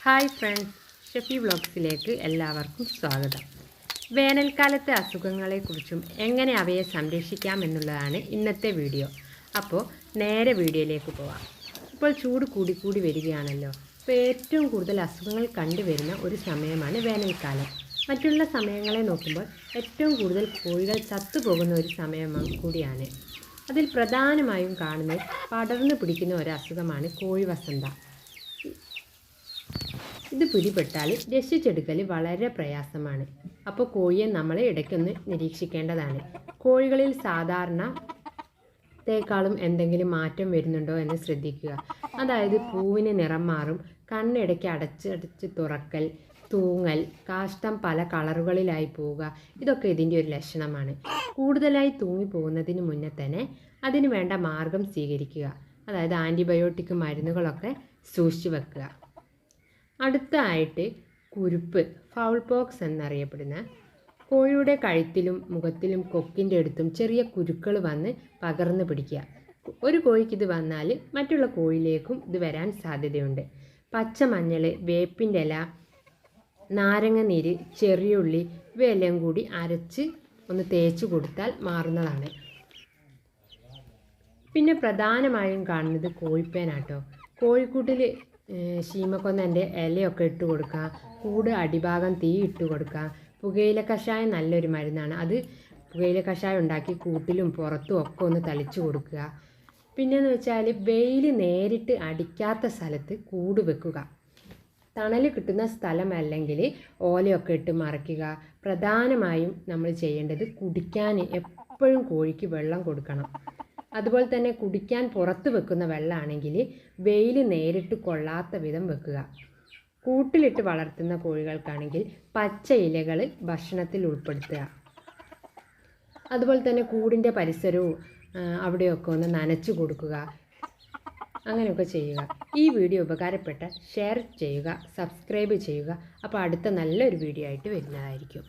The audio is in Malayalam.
ഹായ് ഫ്രണ്ട്സ്, ഷെഫി വ്ളോഗ്സിലേക്ക് എല്ലാവർക്കും സ്വാഗതം. വേനൽക്കാലത്തെ അസുഖങ്ങളെക്കുറിച്ചും എങ്ങനെ അവയെ സംരക്ഷിക്കാം എന്നുള്ളതാണ് ഇന്നത്തെ വീഡിയോ. അപ്പോൾ നേരെ വീഡിയോയിലേക്ക് പോവാം. ഇപ്പോൾ ചൂട് കൂടി വരികയാണല്ലോ. അപ്പോൾ ഏറ്റവും കൂടുതൽ അസുഖങ്ങൾ കണ്ടുവരുന്ന ഒരു സമയമാണ് വേനൽക്കാലം. മറ്റുള്ള സമയങ്ങളെ നോക്കുമ്പോൾ ഏറ്റവും കൂടുതൽ കോഴികൾ ചത്തുപോകുന്ന ഒരു സമയം കൂടിയാണ്. അതിൽ പ്രധാനമായും കാണുന്നത് പടർന്നു പിടിക്കുന്ന ഒരു അസുഖമാണ് കോഴി വസന്ത. ഇത് പിടിപെട്ടാൽ രക്ഷിച്ചെടുക്കൽ വളരെ പ്രയാസമാണ്. അപ്പോൾ കോഴിയെ നമ്മൾ ഇടയ്ക്കൊന്ന് നിരീക്ഷിക്കേണ്ടതാണ്. കോഴികളിൽ സാധാരണത്തേക്കാളും എന്തെങ്കിലും മാറ്റം വരുന്നുണ്ടോ എന്ന് ശ്രദ്ധിക്കുക. അതായത് പൂവിന് നിറം മാറും, കണ്ണിടയ്ക്ക് അടച്ച് തുറക്കൽ, തൂങ്ങൽ, കാഷ്ടം പല കളറുകളിലായി പോവുക, ഇതൊക്കെ ഇതിൻ്റെ ഒരു ലക്ഷണമാണ്. കൂടുതലായി തൂങ്ങിപ്പോകുന്നതിന് മുന്നേ തന്നെ അതിന് വേണ്ട മാർഗം സ്വീകരിക്കുക. അതായത് ആൻറ്റിബയോട്ടിക് മരുന്നുകളൊക്കെ സൂക്ഷിച്ചു വെക്കുക. അടുത്തായിട്ട് കുരുപ്പ്, ഫൗൾ പോക്സ് എന്നറിയപ്പെടുന്ന, കോഴിയുടെ കഴുത്തിലും മുഖത്തിലും കൊക്കിൻ്റെ അടുത്തും ചെറിയ കുരുക്കൾ വന്ന് പകർന്നു പിടിക്കുക. ഒരു കോഴിക്ക് ഇത് വന്നാൽ മറ്റുള്ള കോഴിയിലേക്കും ഇത് വരാൻ സാധ്യതയുണ്ട്. പച്ചമഞ്ഞൾ, വേപ്പിൻ്റെ ഇല, നാരങ്ങ നീര്, ചെറിയുള്ളി ഇവയെല്ലാം കൂടി അരച്ച് ഒന്ന് തേച്ച് കൊടുത്താൽ മാറുന്നതാണ്. പിന്നെ പ്രധാനമായും കാണുന്നത് കോഴിപ്പേനാട്ടോ. കോഴിക്കൂട്ടിൽ ശീമക്കൊന്നൻ്റെ ഇലയൊക്കെ ഇട്ട് കൊടുക്കുക, കൂട് അടിഭാഗം തീ ഇട്ട് കൊടുക്കുക. പുകയില കഷായം നല്ലൊരു മരുന്നാണ്. അത് പുകയില കഷായം ഉണ്ടാക്കി കൂട്ടിലും പുറത്തും ഒക്കെ ഒന്ന് തളിച്ചു കൊടുക്കുക. പിന്നെയെന്ന് വെച്ചാൽ വെയിൽ നേരിട്ട് അടിക്കാത്ത സ്ഥലത്ത് കൂട് വെക്കുക. തണൽ കിട്ടുന്ന സ്ഥലമല്ലെങ്കിൽ ഓലയൊക്കെ ഇട്ട് മറയ്ക്കുക. പ്രധാനമായും നമ്മൾ ചെയ്യേണ്ടത് കുടിക്കാൻ എപ്പോഴും കോഴിക്ക് വെള്ളം കൊടുക്കണം. അതുപോലെ തന്നെ കുടിക്കാൻ പുറത്ത് വെക്കുന്ന വെള്ളമാണെങ്കിൽ വെയിൽ നേരിട്ട് കൊള്ളാത്ത വിധം വെക്കുക. കൂട്ടിലിട്ട് വളർത്തുന്ന കോഴികൾക്കാണെങ്കിൽ പച്ച ഇലകൾ ഭക്ഷണത്തിൽ ഉൾപ്പെടുത്തുക. അതുപോലെ തന്നെ കൂടിൻ്റെ പരിസരവും അവിടെയൊക്കെ ഒന്ന് നനച്ചു കൊടുക്കുക. അങ്ങനെയൊക്കെ ചെയ്യുക. ഈ വീഡിയോ ഉപകാരപ്പെട്ട ഷെയർ ചെയ്യുക, സബ്സ്ക്രൈബ് ചെയ്യുക. അപ്പോൾ അടുത്ത നല്ലൊരു വീഡിയോ ആയിട്ട് വരുന്നതായിരിക്കും.